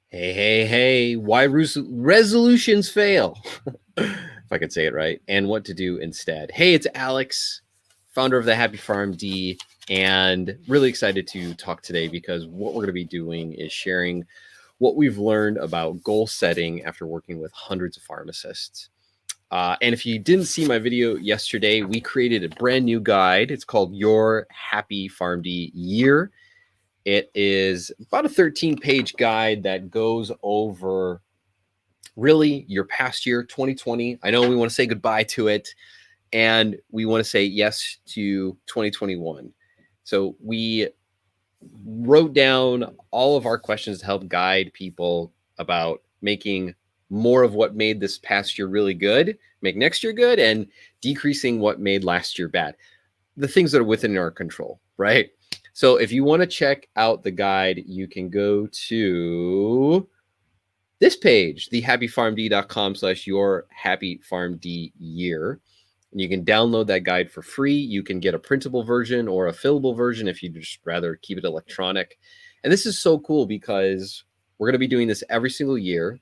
Hey, why resolutions fail, if I could say it right, and what to do instead. Hey, it's Alex, founder of the Happy Farm D, and really excited to talk today because what we're going to be doing is sharing what we've learned about goal setting after working with hundreds of pharmacists. And if you didn't see my video yesterday, we created a brand new guide. It's called Your Happy Farm D Year. It is about a 13-page guide that goes over really your past year, 2020. I know we want to say goodbye to it, and we want to say yes to 2021. So we wrote down all of our questions to help guide people about making more of what made this past year really good, make next year good, and decreasing what made last year bad. The things that are within our control, right? So if you want to check out the guide, you can go to this page, thehappyfarmd.com/yourhappyfarmdyear. And you can download that guide for free. You can get a printable version or a fillable version if you just rather keep it electronic. And this is so cool because we're going to be doing this every single year.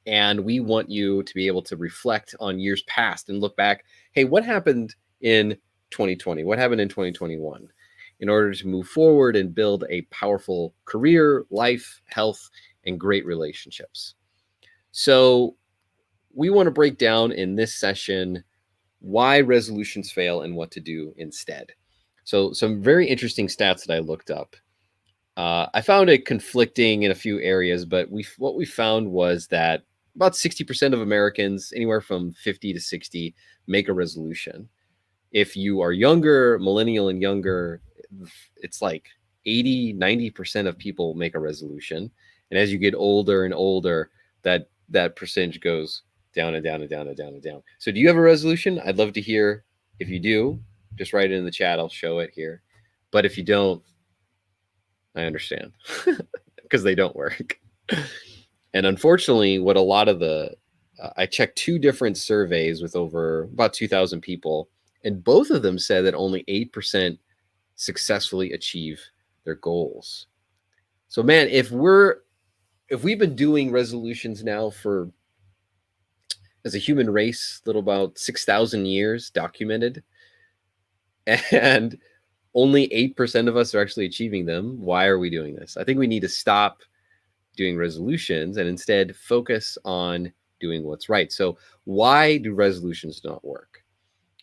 And we want you to be able to reflect on years past and look back. Hey, what happened in 2020? What happened in 2021? In order to move forward and build a powerful career, life, health, and great relationships. So we want to break down in this session why resolutions fail and what to do instead. So some very interesting stats that I looked up. I found it conflicting in a few areas, but what we found was that about 60% of Americans, anywhere from 50 to 60, make a resolution. If you are younger, millennial and younger, it's like 80, 90% of people make a resolution. And as you get older and older, that percentage goes down and down and down and down and down. So do you have a resolution? I'd love to hear. If you do, just write it in the chat. I'll show it here. But if you don't, I understand because they don't work. And unfortunately, what a lot of I checked two different surveys with over about 2,000 people, and both of them said that only 8% successfully achieve their goals. So man, if we've been doing resolutions now for, as a human race, little about 6,000 years documented, and only 8% of us are actually achieving them, why are we doing this? I think we need to stop doing resolutions and instead focus on doing what's right. So why do resolutions not work?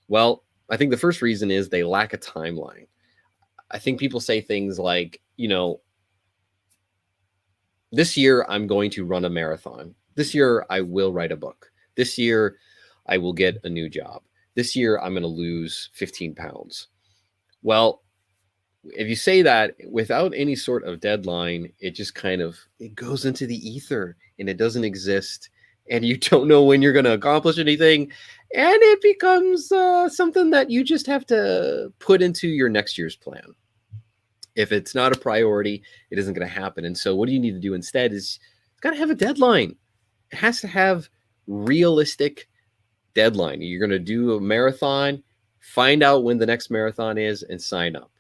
Well, I think the first reason is they lack a timeline. I think people say things like, this year I'm going to run a marathon. This year I will write a book. This year I will get a new job. This year I'm going to lose 15 pounds. Well, if you say that without any sort of deadline, it just it goes into the ether and it doesn't exist. And you don't know when you're going to accomplish anything. And it becomes something that you just have to put into your next year's plan. If it's not a priority, it isn't going to happen. And so what do you need to do instead is it's got to have a deadline. It has to have realistic deadline. You're going to do a marathon, find out when the next marathon is and sign up.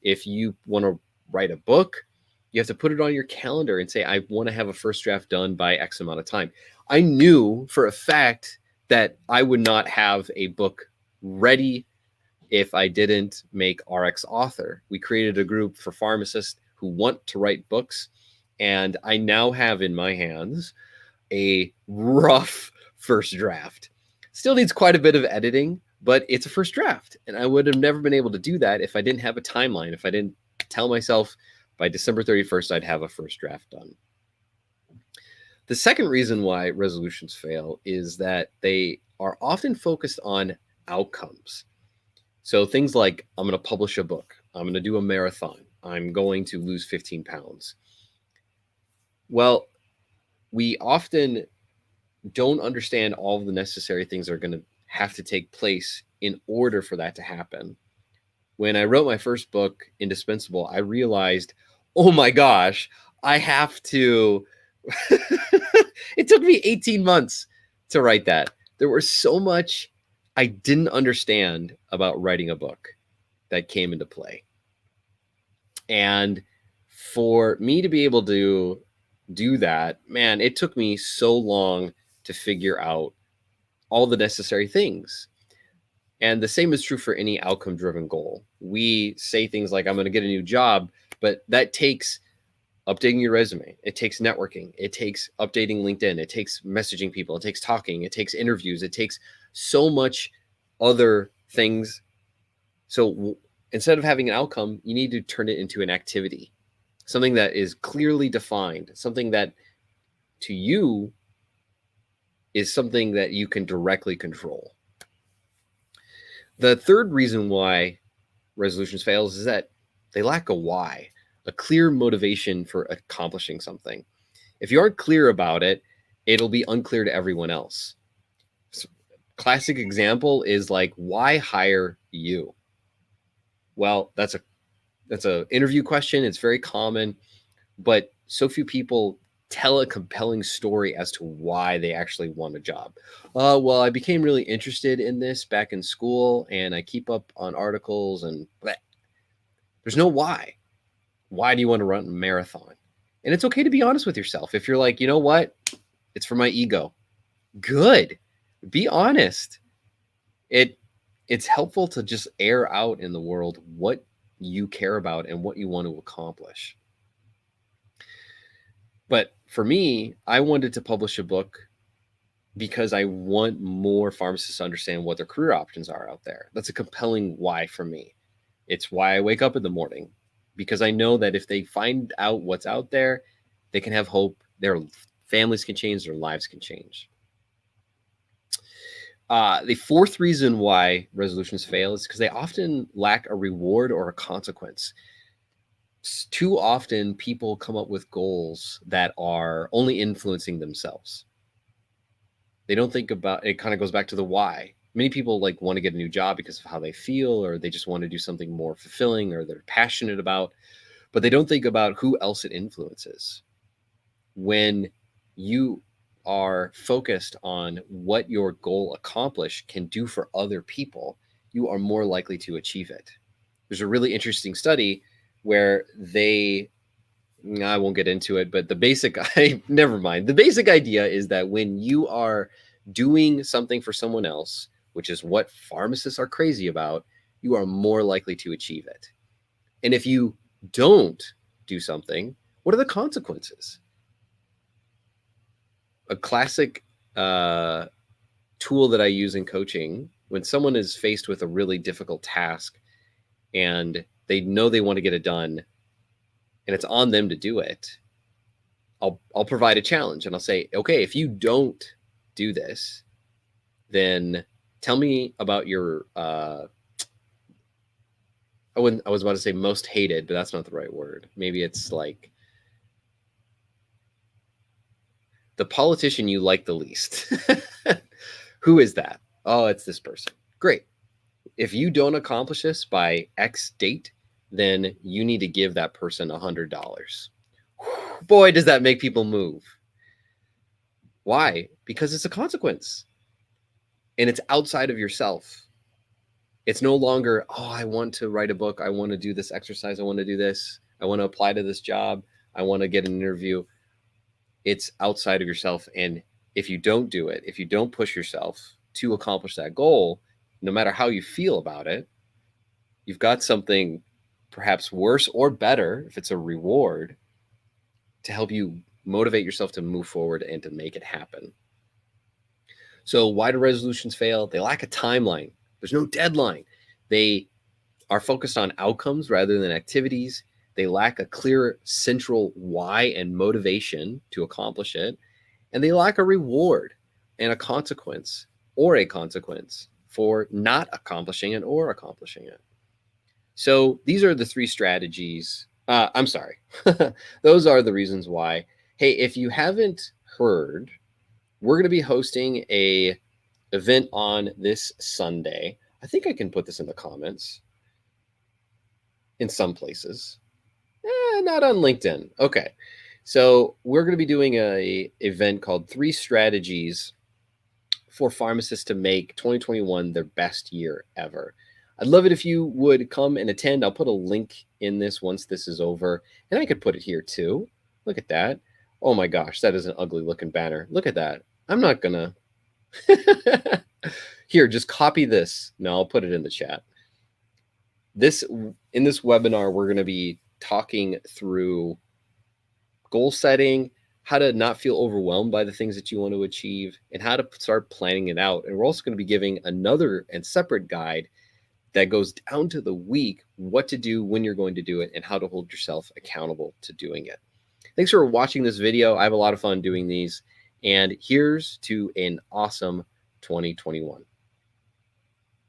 If you want to write a book, you have to put it on your calendar and say, I want to have a first draft done by X amount of time. I knew for a fact that I would not have a book ready if I didn't make RX author. We created a group for pharmacists who want to write books. And I now have in my hands a rough first draft. Still needs quite a bit of editing, but it's a first draft. And I would have never been able to do that if I didn't have a timeline, if I didn't tell myself by December 31st, I'd have a first draft done. The second reason why resolutions fail is that they are often focused on outcomes. So things like, I'm going to publish a book, I'm going to do a marathon, I'm going to lose 15 pounds. Well, we often don't understand all of the necessary things that are going to have to take place in order for that to happen. When I wrote my first book, Indispensable, I realized, oh my gosh, I have to. It took me 18 months to write that. There was so much I didn't understand about writing a book that came into play. And for me to be able to do that, man, it took me so long to figure out all the necessary things. And the same is true for any outcome driven goal. We say things like, I'm going to get a new job, but that takes updating your resume. It takes networking. It takes updating LinkedIn. It takes messaging people. It takes talking. It takes interviews. It takes so much other things. So instead of having an outcome, you need to turn it into an activity, something that is clearly defined, something that to you is something that you can directly control. The third reason why resolutions fail is that they lack a why, a clear motivation for accomplishing something. If you aren't clear about it, it'll be unclear to everyone else. Classic example is like, why hire you? Well, that's a interview question. It's very common, but so few people tell a compelling story as to why they actually want a job. Well, I became really interested in this back in school, and I keep up on articles, and bleh. There's no why. Why do you want to run a marathon? And it's okay to be honest with yourself. If you're like, you know what, it's for my ego. Good. Be honest. It's helpful to just air out in the world what you care about and what you want to accomplish. But for me, I wanted to publish a book because I want more pharmacists to understand what their career options are out there. That's a compelling why for me. It's why I wake up in the morning, because I know that if they find out what's out there, they can have hope. Their families can change, their lives can change. The fourth reason why resolutions fail is because they often lack a reward or a consequence. Too often, people come up with goals that are only influencing themselves. They don't think about it. Kind of goes back to the why. Many people like want to get a new job because of how they feel, or they just want to do something more fulfilling, or they're passionate about, but they don't think about who else it influences. When you are focused on what your goal accomplished can do for other people, you are more likely to achieve it. There's a really interesting study where I won't get into it, but never mind. The basic idea is that when you are doing something for someone else, which is what pharmacists are crazy about, you are more likely to achieve it. And if you don't do something, what are the consequences? A classic tool that I use in coaching, when someone is faced with a really difficult task and they know they want to get it done and it's on them to do it, I'll provide a challenge and I'll say, okay, if you don't do this, then tell me about your I was about to say most hated, but that's not the right word. Maybe it's like the politician you like the least. Who is that? Oh, it's this person. Great. If you don't accomplish this by X date, then you need to give that person $100. Boy, does that make people move. Why? Because it's a consequence. And it's outside of yourself. It's no longer, oh, I want to write a book. I want to do this exercise. I want to do this. I want to apply to this job. I want to get an interview. It's outside of yourself. And if you don't do it, if you don't push yourself to accomplish that goal, no matter how you feel about it, you've got something perhaps worse or better, if it's a reward, to help you motivate yourself to move forward and to make it happen. So why do resolutions fail? They lack a timeline. There's no deadline. They are focused on outcomes rather than activities. They lack a clear central why and motivation to accomplish it. And they lack a reward and a consequence for not accomplishing it or accomplishing it. So these are the three strategies. I'm sorry. Those are the reasons why. Hey, if you haven't heard, we're going to be hosting a event on this Sunday. I think I can put this in the comments in some places. Not on LinkedIn. Okay. So we're going to be doing a event called 3 Strategies for Pharmacists to Make 2021 their best year ever. I'd love it if you would come and attend. I'll put a link in this once this is over, and I could put it here too. Look at that. Oh my gosh, that is an ugly looking banner. Look at that. I'm not gonna. Here, just copy this. No, I'll put it in the chat. In this webinar, we're going to be talking through goal setting, how to not feel overwhelmed by the things that you want to achieve, and how to start planning it out. And we're also going to be giving another and separate guide that goes down to the week, what to do, when you're going to do it, and how to hold yourself accountable to doing it. Thanks for watching this video. I have a lot of fun doing these. And here's to an awesome 2021.